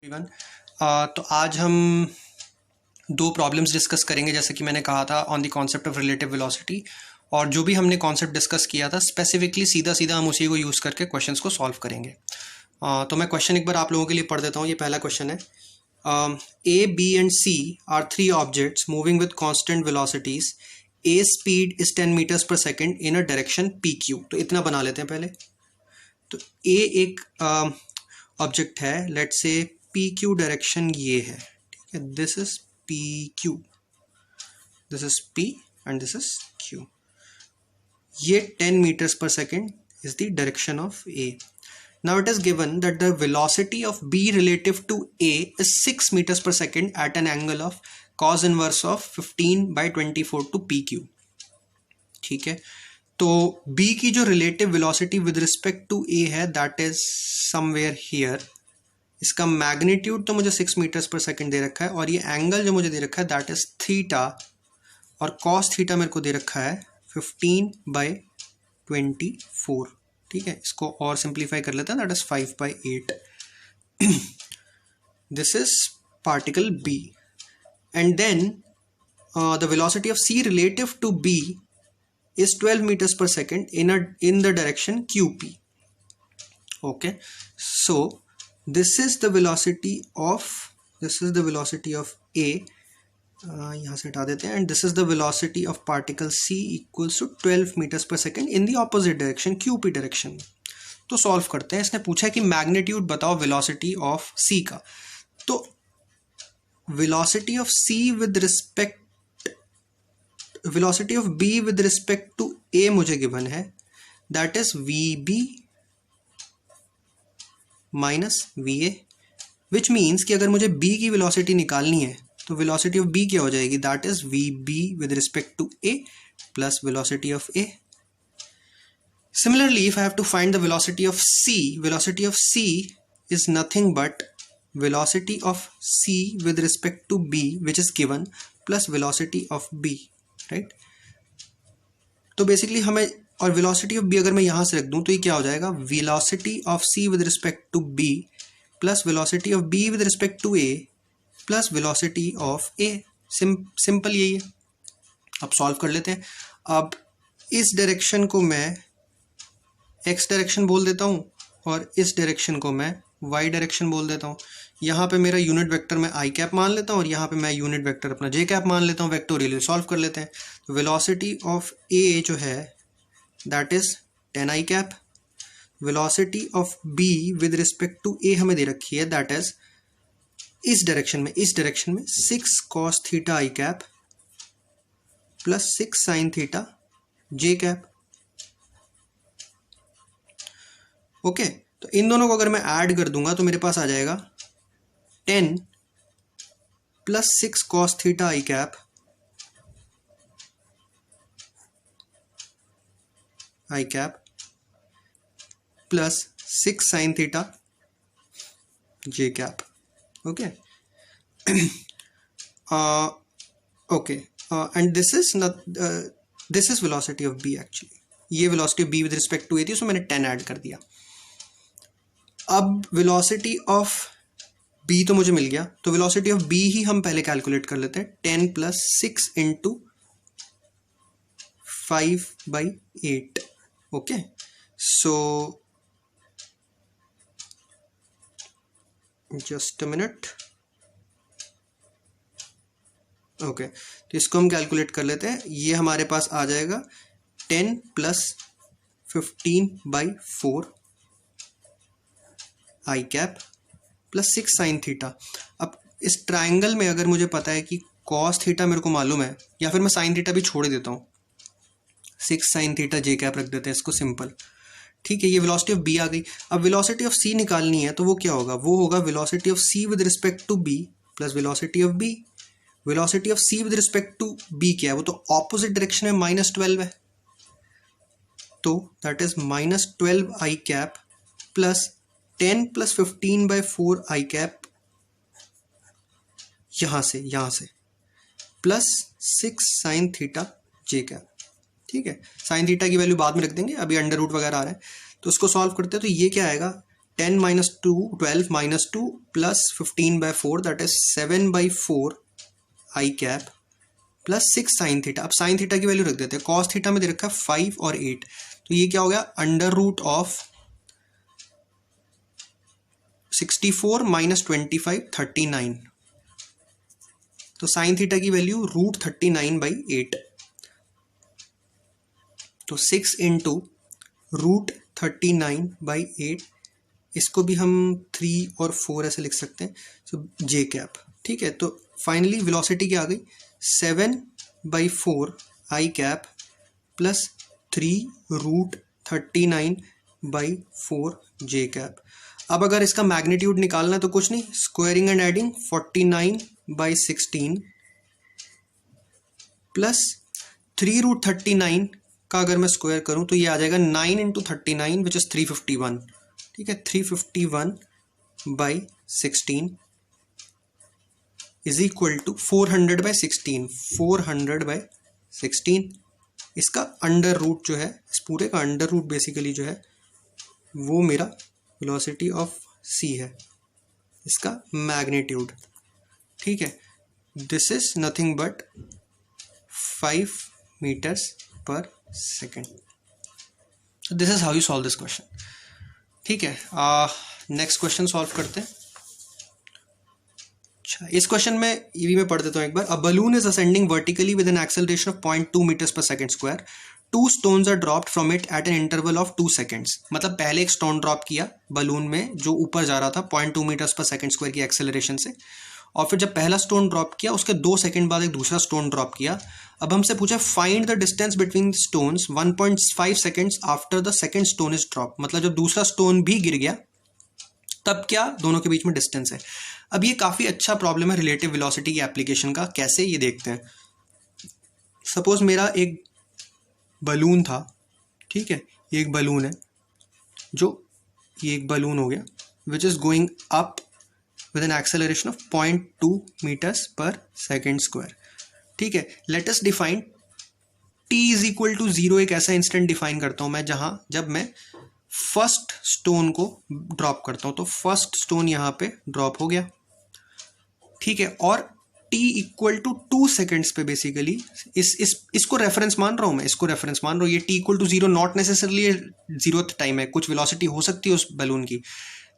Everyone. तो आज हम दो प्रॉब्लम्स डिस्कस करेंगे, जैसे कि मैंने कहा था, on the concept of relative velocity. और जो भी हमने कॉन्सेप्ट डिस्कस किया था स्पेसिफिकली सीधा सीधा हम उसी को यूज़ करके क्वेश्चंस को सॉल्व करेंगे। तो मैं क्वेश्चन एक बार आप लोगों के लिए पढ़ देता हूँ। ये पहला क्वेश्चन है, A B and C are three objects moving with constant velocities. A speed is 10 meters per second in a direction P Q. तो इतना बना लेते हैं पहले। तो ए एक ऑब्जेक्ट है, let's say P Q direction ये है, ठीक है। This is P Q, this is P and this is Q. ये 10 meters per second is the direction of A. Now it is given that the velocity of B relative to A is 6 meters per second at an angle of cos inverse of 15/24 to PQ. ठीक है, तो B की जो relative velocity with respect to A है, that is somewhere here. इसका magnitude तो मुझे 6 meters per second दे रखा है, और ये एंगल जो मुझे दे रखा है दैट इज थीटा, और कॉस थीटा मेरे को दे रखा है 15/24। ठीक है, इसको और सिंप्लीफाई कर लेते हैं, that is 5/8। This is particle B, and then the velocity of C relative to B is 12 meters per second in the direction QP. Okay, so this is the velocity of A, यहाँ से हटा देते हैं, and this is the velocity of particle C equals to 12 meters per second in the opposite direction, QP direction. तो solve करते हैं। इसने पूछा है कि मैग्नीट्यूड बताओ वेलोसिटी ऑफ C का। तो velocity of C with respect, velocity of B with respect to A मुझे गिवन है, that is VB minus VA, which means कि अगर मुझे B की वेलोसिटी निकालनी है तो वेलोसिटी ऑफ B क्या हो जाएगी, that is VB with respect to A plus velocity of A. Similarly, if I have to find the velocity of C is nothing but velocity of C with respect to B, which is given, plus velocity of B, right? तो basically हमें, और velocity of B अगर मैं यहाँ से रख दूँ तो ये क्या हो जाएगा, velocity of C with respect to B plus velocity of B with respect to A plus velocity of A। Simple यही है। अब सॉल्व कर लेते हैं। अब इस डायरेक्शन को मैं x डायरेक्शन बोल देता हूँ, और इस डायरेक्शन को मैं y डायरेक्शन बोल देता हूँ। यहाँ पे मेरा यूनिट वेक्टर मैं i कैप मान लेता हूँ, और यहाँ पे मैं यूनिट वेक्टर अपना j कैप मान लेता हूँ। वेक्टोरियल सॉल्व कर लेते हैं। तो वेलोसिटी ऑफ a जो है that is 10i cap. Velocity of b with respect to a हमें दे रखी है, दैट इज इस डायरेक्शन में 6 cos theta i cap plus 6 sin theta j cap. Okay, तो इन दोनों को अगर मैं ऐड कर दूंगा तो मेरे पास आ जाएगा 10 plus 6 cos theta i cap plus 6 sin theta j cap. Okay, okay, and this is velocity of b। Actually ये velocity of b with respect to a थी, उसमें मैंने 10 ऐड कर दिया। अब वेलोसिटी ऑफ b तो मुझे मिल गया, तो वेलोसिटी ऑफ b ही हम पहले कैलकुलेट कर लेते हैं। 10 plus 6 into 5/8। Okay, so just a minute. Okay, तो इसको हम कैलकुलेट कर लेते हैं। ये हमारे पास आ जाएगा 10 plus 15/4 i cap plus 6 sin theta. अब इस ट्राइंगल में अगर मुझे पता है कि cos थीटा मेरे को मालूम है, या फिर मैं sin थीटा भी छोड़ देता हूँ, 6 sin थीटा j कैप रख देते हैं इसको, सिंपल। ठीक है, ये वेलोसिटी ऑफ b आ गई। अब वेलोसिटी ऑफ c निकालनी है, तो वो क्या होगा, वो होगा velocity of c with respect to b plus velocity of b। Velocity of c with respect to b क्या है, वो तो ऑपोजिट डायरेक्शन में -12 है, तो that is -12 i cap plus 10 plus 15/4 i cap यहाँ से plus 6 sin theta j cap. ठीक है, साइन थीटा की वैल्यू बाद में रख देंगे, अभी अंडर रूट वगैरह आ रहा है, तो उसको सॉल्व करते हैं। तो ये क्या आएगा, 10 minus 2 12 minus 2 plus 15/4 that is 7/4 I cap plus 6 sine theta. अब साइन थीटा की वैल्यू रख देते हैं, कॉस थीटा में दे रखा है 5 और 8, तो ये क्या हो गया अंडर रूट ऑफ 64 minus 25 39, तो साइन थीटा की वैल्यू √39/8, तो 6 इंटू √39/8, इसको भी हम 3 और 4 ऐसे लिख सकते हैं, तो जे कैप। ठीक है, तो फाइनली वेलोसिटी क्या आ गई 7/4 आई कैप प्लस 3√39/4 जे कैप। अब अगर इसका मैग्नीट्यूड निकालना है तो कुछ नहीं, स्क्वायरिंग एंड एडिंग 49/16 प्लस 3√39 का अगर मैं स्क्वायर करूं तो ये आ जाएगा 9 × 39 विच इज 351। ठीक है, 351/16 इज इक्वल टू 400/16, 400/16। इसका अंडर रूट जो है, इस पूरे का अंडर रूट बेसिकली जो है वो मेरा वेलोसिटी ऑफ सी है, इसका मैग्नीट्यूड। ठीक है, this is nothing but 5 meters per second। This is how you solve this question. ठीक है, नेक्स्ट क्वेश्चन सॉल्व करते हैं। अच्छा, इस क्वेश्चन में ये भी मैं पढ़ देता हूँ एक बार। A balloon is ascending vertically with an acceleration of 0.2 meters per second square। 2 stones are dropped from it at an interval of 2 seconds। मतलब पहले एक स्टोन ड्रॉप किया बलून में जो ऊपर जा रहा था 0.2 meters per second square की एक्सेलरेशन से, और फिर जब पहला स्टोन ड्रॉप किया उसके 2 सेकंड बाद एक दूसरा स्टोन ड्रॉप किया। अब हमसे पूछा find the distance between stones 1.5 seconds after the second stone is drop. मतलब जब दूसरा स्टोन भी गिर गया तब क्या दोनों के बीच में डिस्टेंस है। अब ये काफ़ी अच्छा प्रॉब्लम है रिलेटिव वेलोसिटी की एप्लीकेशन का। कैसे, ये देखते हैं। सपोज मेरा एक बलून था, ठीक है, ये एक बलून है, जो ये एक बलून हो गया which is going up with an acceleration of 0.2 meters per second square। ठीक है, let us define t is equal to 0। एक ऐसा इंस्टेंट डिफाइन करता हूं मैं जब मैं फर्स्ट स्टोन को ड्रॉप करता हूं, तो फर्स्ट स्टोन यहां पे ड्रॉप हो गया। ठीक है, और t इक्वल टू 2 seconds पे बेसिकली इसको रेफरेंस मान रहा हूं मैं, इसको रेफरेंस मान रहा हूं। ये t equal to 0 not necessarily 0th time है, कुछ वेलोसिटी हो सकती है उस बलून की,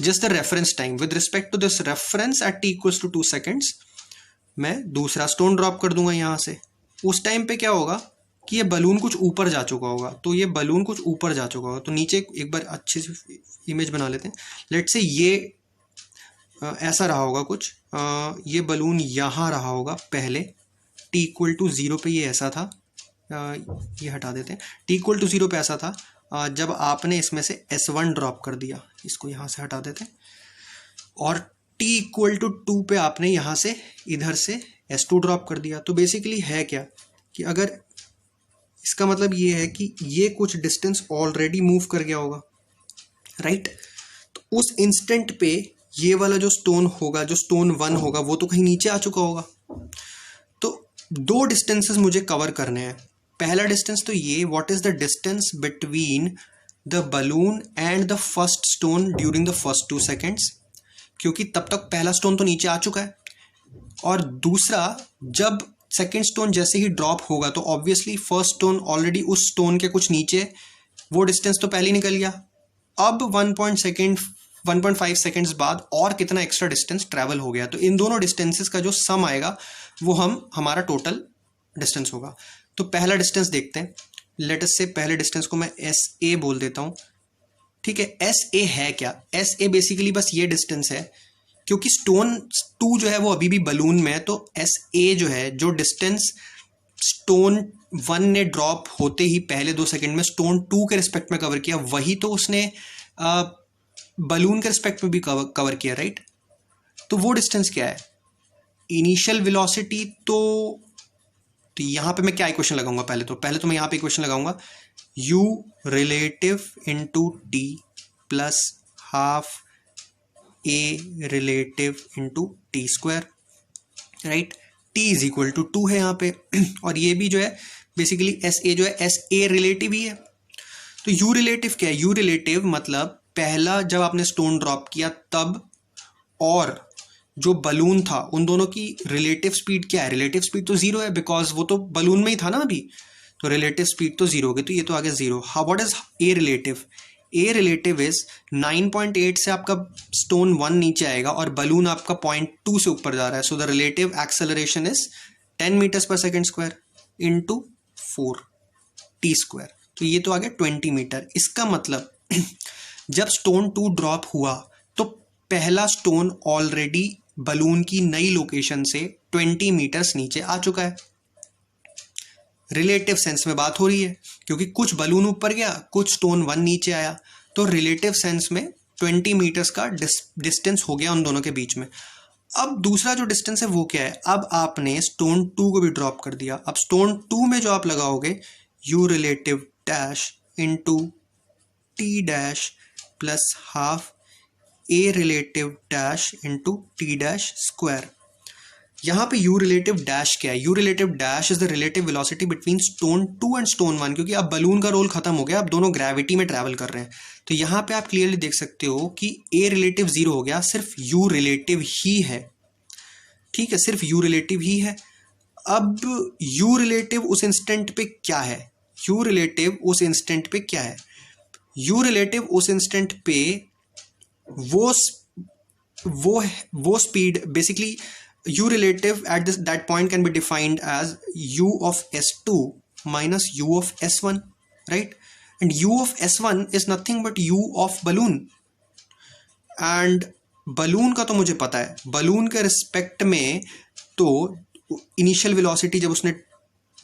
just the reference time. With respect to this reference at t equals to 2 seconds मैं दूसरा स्टोन ड्रॉप कर दूंगा यहां से। उस टाइम पे क्या होगा कि ये बलून कुछ ऊपर जा चुका होगा, तो ये बलून कुछ ऊपर जा चुका होगा। तो नीचे एक बार अच्छे से इमेज बना लेते हैं। लेट्स से ये ऐसा रहा होगा कुछ, ये बलून यहाँ रहा होगा पहले, t इक्वल टू 0 पे ये ऐसा था, ये हटा देते हैं। t इक्वल टू 0 पे ऐसा था जब आपने इसमें से S1 ड्रॉप कर दिया, इसको यहाँ से हटा देते हैं, और t इक्वल टू 2 पे आपने यहाँ से इधर से S2 ड्रॉप कर दिया। तो बेसिकली है क्या कि अगर इसका मतलब ये है कि ये कुछ डिस्टेंस ऑलरेडी मूव कर गया होगा, राइट। तो उस इंस्टेंट पे ये वाला जो स्टोन होगा, जो स्टोन 1 होगा, वो तो कहीं नीचे आ चुका होगा। तो 2 डिस्टेंसेस मुझे कवर करने हैं। पहला डिस्टेंस तो ये, what is the distance between the balloon and the first stone during the first 2 seconds, क्योंकि तब तक पहला स्टोन तो नीचे आ चुका है। और दूसरा, जब सेकेंड स्टोन जैसे ही ड्रॉप होगा तो ऑब्वियसली फर्स्ट स्टोन ऑलरेडी उस स्टोन के कुछ नीचे, वो डिस्टेंस तो पहले ही निकल गया। अब 1.5 seconds बाद और कितना एक्स्ट्रा डिस्टेंस ट्रैवल हो गया, तो इन दोनों डिस्टेंसेस का जो सम आएगा वो हमारा टोटल डिस्टेंस होगा। तो पहला डिस्टेंस देखते हैं। लेट अस से पहले डिस्टेंस को मैं SA बोल देता हूँ। ठीक है, SA है क्या? SA बेसिकली बस ये डिस्टेंस है, क्योंकि स्टोन 2 जो है वो अभी भी बलून में है, तो SA जो है, जो डिस्टेंस स्टोन 1 ने ड्रॉप होते ही पहले 2 सेकंड में स्टोन 2 के रिस्पेक्ट में कवर किया, वही तो उसने बलून के रिस्पेक्ट में भी कवर किया, राइट। तो वो डिस्टेंस क्या है? Initial velocity. तो यहाँ पे मैं क्या इक्वेशन लगाऊंगा? पहले तो मैं यहाँ पे इक्वेशन लगाऊंगा u relative into t plus half a relative into t square, right. t is equal to 2 है यहाँ पे, और ये भी जो है बेसिकली SA जो है SA रिलेटिव ही है। तो u रिलेटिव क्या है? u रिलेटिव मतलब पहला जब आपने स्टोन ड्रॉप किया तब और जो बलून था उन दोनों की रिलेटिव स्पीड क्या है? रिलेटिव स्पीड तो जीरो है बिकॉज वो तो बलून में ही था ना अभी, तो रिलेटिव स्पीड तो जीरो हो गई, तो ये तो आ गया zero. How what is a relative? A relative is 9.8 से आपका स्टोन 1 नीचे आएगा और बलून आपका 0.2 से ऊपर जा रहा है, so the relative acceleration is 10 meters per second square into 4 T square, तो ये तो आ गया 20 मीटर। इसका मतलब जब स्टोन 2 ड्रॉप हुआ तो पहला स्टोन ऑलरेडी बलून की नई लोकेशन से 20 मीटर्स नीचे आ चुका है। रिलेटिव सेंस में बात हो रही है क्योंकि कुछ बलून ऊपर गया, कुछ स्टोन 1 नीचे आया, तो रिलेटिव सेंस में 20 मीटर्स का डिस्टेंस हो गया उन दोनों के बीच में। अब दूसरा जो डिस्टेंस है वो क्या है? अब आपने स्टोन 2 को भी ड्रॉप कर दिया। अब स्टोन 2 में जो आप लगाओगे you relative dash into T dash plus half a relative dash into T dash square. यहाँ पे यू रिलेटिव डैश क्या है? You relative dash is the relative velocity between stone 2 and stone 1, क्योंकि अब बलून का रोल खत्म हो गया, अब दोनों ग्रेविटी में ट्रैवल कर रहे हैं। तो यहाँ पे आप क्लियरली देख सकते हो कि ए रिलेटिव जीरो हो गया, सिर्फ यू रिलेटिव ही है। ठीक है, सिर्फ यू रिलेटिव ही है। अब यू रिलेटिव उस इंस्टेंट पे क्या है? यू रिलेटिव उस इंस्टेंट पे क्या है? यू रिलेटिव उस इंस्टेंट पे वो speed, basically u relative at that point can be defined as u of s2 minus u of s1, right? And u of s1 is nothing but u of balloon, and balloon का तो मुझे पता है, balloon के respect में तो initial velocity जब उसने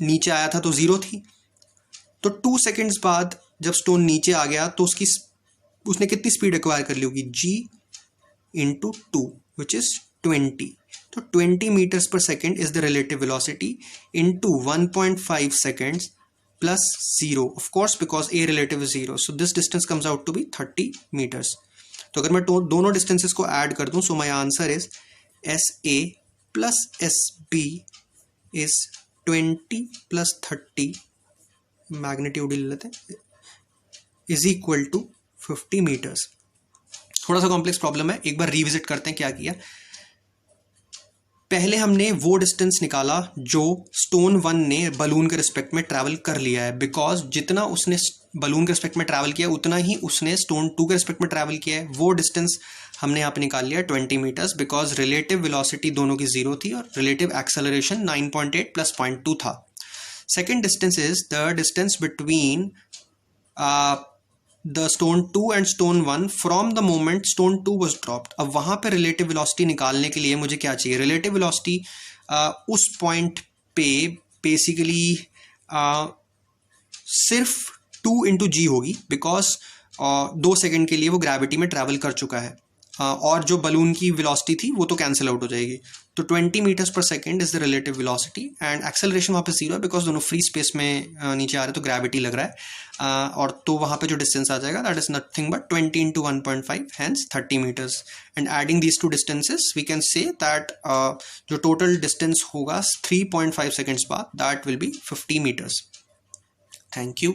नीचे आया था तो जीरो थी, तो 2 सेकेंड्स बाद जब स्टोन नीचे आ गया तो उसने कितनी स्पीड एक्वायर कर ली होगी? g इंटू 2 विच इज 20, तो 20 meters per second is the relative velocity into 1.5 seconds plus 0, of course because a relative is 0, so this distance comes out to be 30 meters. तो अगर मैं दोनों distances को add कर दूं, so my answer is SA plus SB is 20 plus 30, magnitude ले लेते हैं, is equal to 50 meters. थोड़ा सा कॉम्प्लेक्स प्रॉब्लम है, एक बार रिविजिट करते हैं क्या किया। पहले हमने वो डिस्टेंस निकाला जो स्टोन 1 ने बलून के रिस्पेक्ट में ट्रैवल कर लिया है, बिकॉज जितना उसने बलून के रिस्पेक्ट में ट्रैवल किया उतना ही उसने स्टोन 2 के रिस्पेक्ट में ट्रैवल किया है। वो डिस्टेंस हमने यहाँ पे निकाल लिया 20 मीटर्स, बिकॉज रिलेटिव वेलोसिटी दोनों की जीरो थी और रिलेटिव एक्सेलरेशन 9.8 प्लस 0.2 था। Second distance is the distance between the stone 2 and stone 1 from the moment stone 2 was dropped. अब वहाँ पे रिलेटिव वेलोसिटी निकालने के लिए मुझे क्या चाहिए? रिलेटिव वेलोसिटी उस पॉइंट पे बेसिकली सिर्फ 2 इंटू जी होगी, बिकॉज 2 सेकेंड के लिए वो ग्रेविटी में ट्रैवल कर चुका है, और जो बलून की वेलोसिटी थी वो तो कैंसिल आउट हो जाएगी। तो 20 metres per second is the relative velocity and acceleration वहाँ पे जीरो है बिकॉज दोनों फ्री स्पेस में नीचे आ रहे हैं, तो ग्रेविटी लग रहा है, और तो वहाँ पे जो डिस्टेंस आ जाएगा that is nothing but 20 into 1.5 hence 30 metres. And adding these two distances we can say that जो टोटल डिस्टेंस होगा 3.5 सेकेंड्स बाद that will be 50 metres. Thank you.